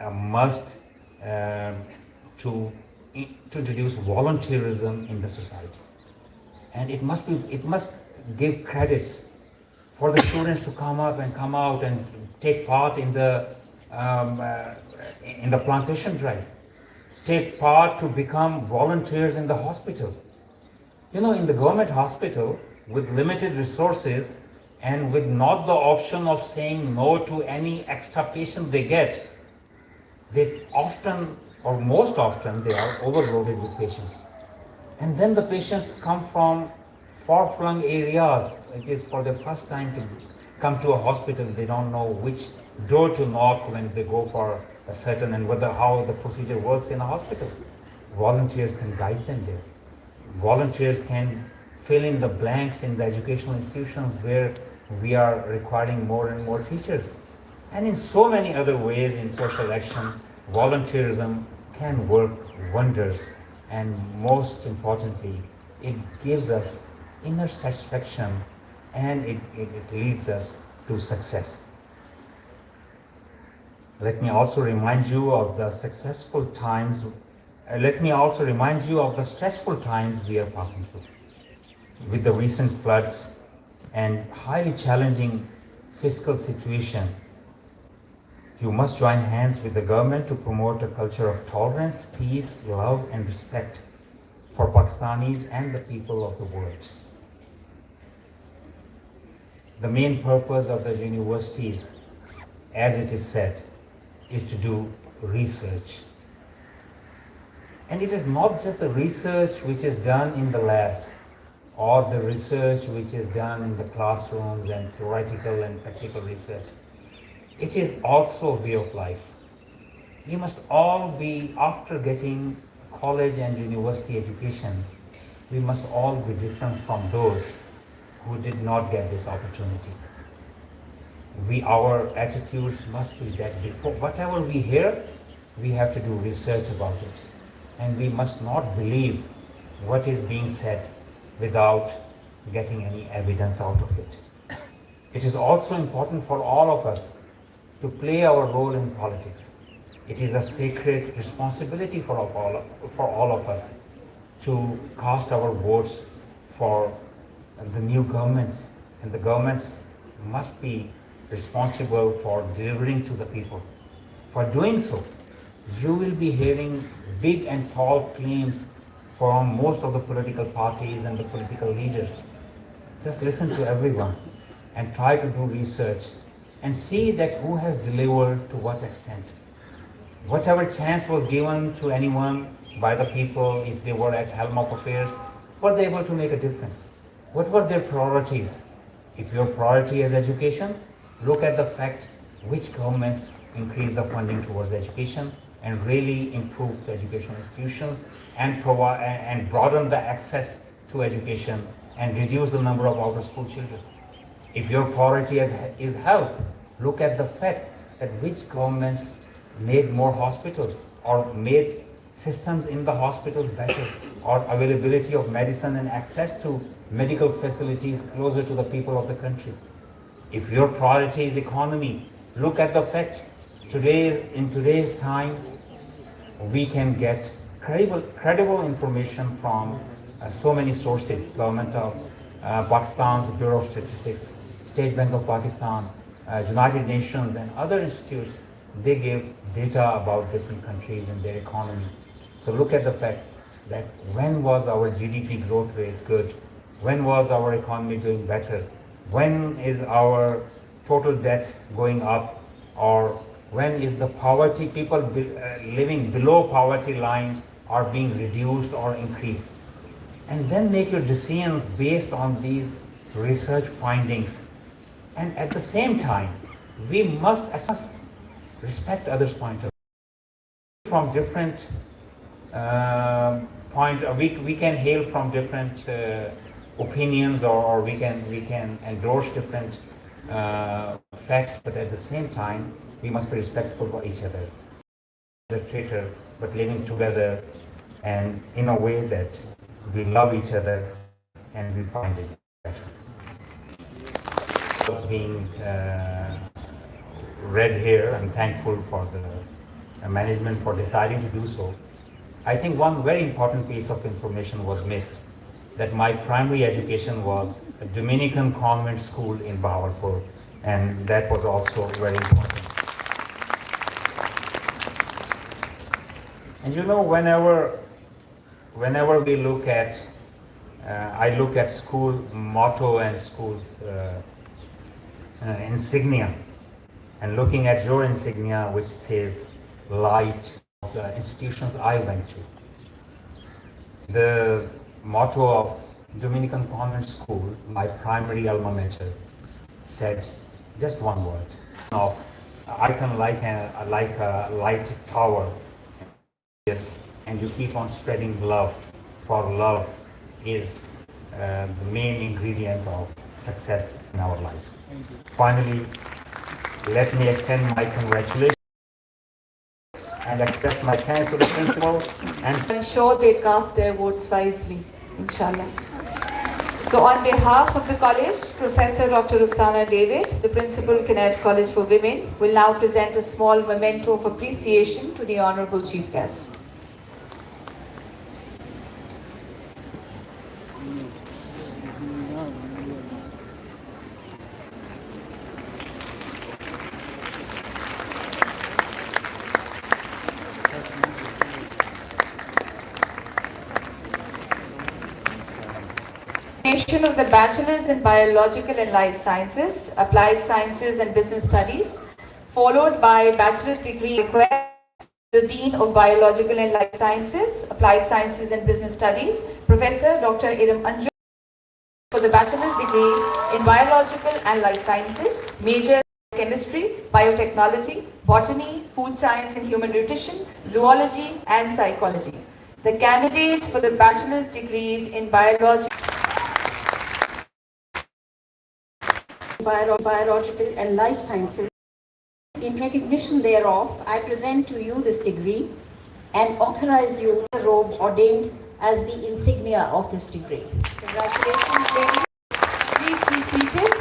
a must to introduce volunteerism in the society. And it must give credits for the students to come out and take part in the plantation drive, take part to become volunteers in the hospital. You know, in the government hospital, with limited resources and with not the option of saying no to any extra patient they get, they often, or most often, they are overloaded with patients. And then the patients come from far-flung areas. It is for the first time to come to a hospital. They don't know which door to knock when they go for a certain and how the procedure works in a hospital. Volunteers can guide them there. Volunteers can fill in the blanks in the educational institutions where we are requiring more and more teachers. And in so many other ways in social action, volunteerism can work wonders. And most importantly, it gives us inner satisfaction and it leads us to success. Let me also remind you of the stressful times we are passing through. With the recent floods and highly challenging fiscal situation, you must join hands with the government to promote a culture of tolerance, peace, love, and respect for Pakistanis and the people of the world. The main purpose of the universities, as it is said, is to do research. And it is not just the research which is done in the labs or the research which is done in the classrooms and theoretical and practical research. It is also a way of life. We must all be, after getting college and university education, we must all be different from those who did not get this opportunity. Our attitudes must be that before whatever we hear, we have to do research about it. And we must not believe what is being said without getting any evidence out of it. It is also important for all of us to play our role in politics. It is a sacred responsibility for all of us to cast our votes for the new governments, and the governments must be responsible for delivering to the people. For doing so, you will be hearing big and tall claims from most of the political parties and the political leaders. Just listen to everyone and try to do research and see that who has delivered to what extent. Whatever chance was given to anyone by the people, if they were at helm of affairs, were they able to make a difference? What were their priorities? If your priority is education, look at the fact which governments increase the funding towards education and really improve the educational institutions and provide and broaden the access to education and reduce the number of out-of-school children. If your priority is health, look at the fact that which governments made more hospitals or made systems in the hospitals better, or availability of medicine and access to medical facilities closer to the people of the country. If your priority is economy, look at the fact in today's time, we can get credible information from so many sources. Government of Pakistan's Bureau of Statistics, State Bank of Pakistan, United Nations and other institutes, they give data about different countries and their economy. So look at the fact that when was our GDP growth rate good? When was our economy doing better? When is our total debt going up? Or when is the poverty, people living below poverty line are being reduced or increased? And then make your decisions based on these research findings. And at the same time, we must respect others' point of view. From different we can hail from different opinions, or we can endorse different facts, but at the same time, we must be respectful for each other. The traitor, but living together and in a way that we love each other and we find it better. Being read here, I'm thankful for the management for deciding to do so. I think one very important piece of information was missed, that my primary education was a Dominican convent school in Bahawalpur, and that was also very important. And you know, whenever we look at, I look at school motto and school's insignia, and looking at your insignia, which says light, of the institutions I went to. The motto of Dominican Convent School, my primary alma mater, said just one word of icon like a light tower. Yes, and you keep on spreading love, for love is the main ingredient of success in our life. Finally, let me extend my congratulations and express my thanks to the principal and ensure they cast their votes wisely, inshallah. So on behalf of the college, Professor Dr. Ruxana David, the principal, Kinnaird College for Women, will now present a small memento of appreciation to the Honorable Chief Guest. Of the Bachelor's in Biological and Life Sciences, Applied Sciences and Business Studies, followed by Bachelor's degree request the Dean of Biological and Life Sciences, Applied Sciences and Business Studies, Professor Dr. Iram Anjum, for the Bachelor's degree in Biological and Life Sciences, major Chemistry, Biotechnology, Botany, Food Science and Human Nutrition, Zoology and Psychology. The candidates for the Bachelor's degrees in Biology, Biological and Life Sciences. In recognition thereof, I present to you this degree and authorize you the robe ordained as the insignia of this degree. Congratulations, ladies. Please be seated.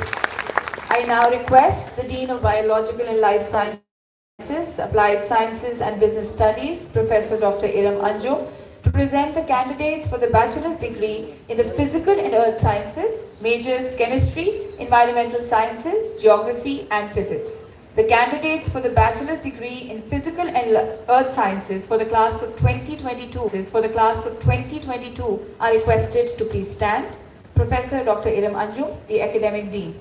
I now request the Dean of Biological and Life Sciences, Applied Sciences and Business Studies, Professor Dr. Iram Anjum, to present the candidates for the Bachelor's degree in the Physical and Earth Sciences, majors Chemistry, Environmental Sciences, Geography and Physics. The candidates for the Bachelor's degree in Physical and Earth Sciences for the class of 2022 are requested to please stand. Professor Dr. Iram Anjum, the Academic Dean.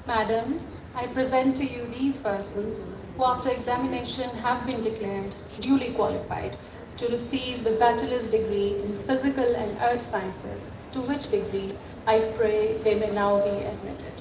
Madam, I present to you these persons who after examination have been declared duly qualified to receive the Bachelor's degree in Physical and Earth Sciences, to which degree I pray they may now be admitted.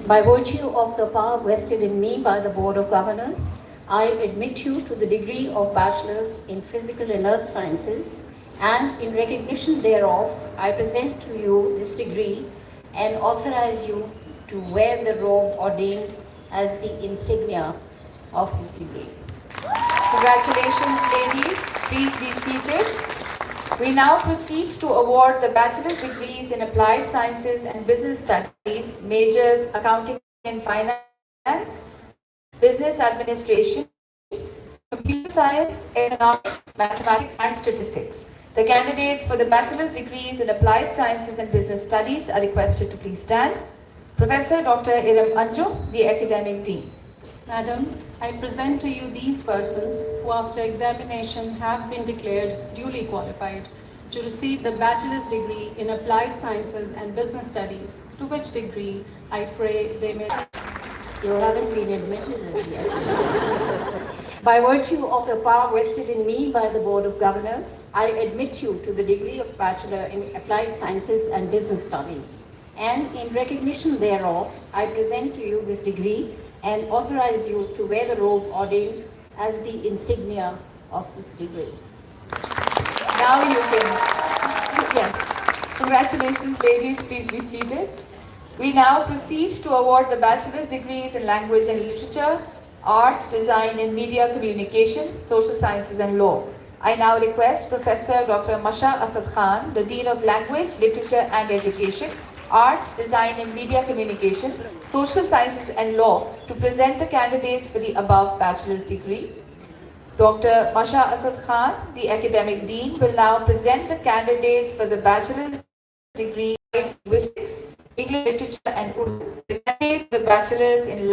By virtue of the power vested in me by the Board of Governors, I admit you to the degree of Bachelor's in Physical and Earth Sciences, and in recognition thereof, I present to you this degree and authorize you to wear the robe ordained as the insignia of this degree. Congratulations, ladies. Please be seated. We now proceed to award the Bachelor's degrees in Applied Sciences and Business Studies, majors Accounting and Finance, Business Administration, Computer Science, Economics, Mathematics and Statistics. The candidates for the bachelor's degrees in Applied Sciences and Business Studies are requested to please stand. Professor Dr. Iram Anju, the Academic Dean. Madam, I present to you these persons who after examination have been declared duly qualified to receive the bachelor's degree in Applied Sciences and Business Studies, to which degree I pray they may... You haven't been admitted as yet. By virtue of the power vested in me by the Board of Governors, I admit you to the degree of Bachelor in Applied Sciences and Business Studies. And in recognition thereof, I present to you this degree and authorize you to wear the robe ordained as the insignia of this degree. Now you can, yes. Congratulations, ladies. Please be seated. We now proceed to award the bachelor's degrees in Language and Literature, Arts, Design and Media Communication, Social Sciences and Law. I now request Professor Dr. Masha Asad Khan, the Dean of Language, Literature and Education, Arts, Design and Media Communication, Social Sciences and Law to present the candidates for the above bachelor's degree. Dr. Masha Asad Khan, the Academic Dean, will now present the candidates for the bachelor's degree in Linguistics, English Literature and Urdu. The candidates for the bachelor's in Language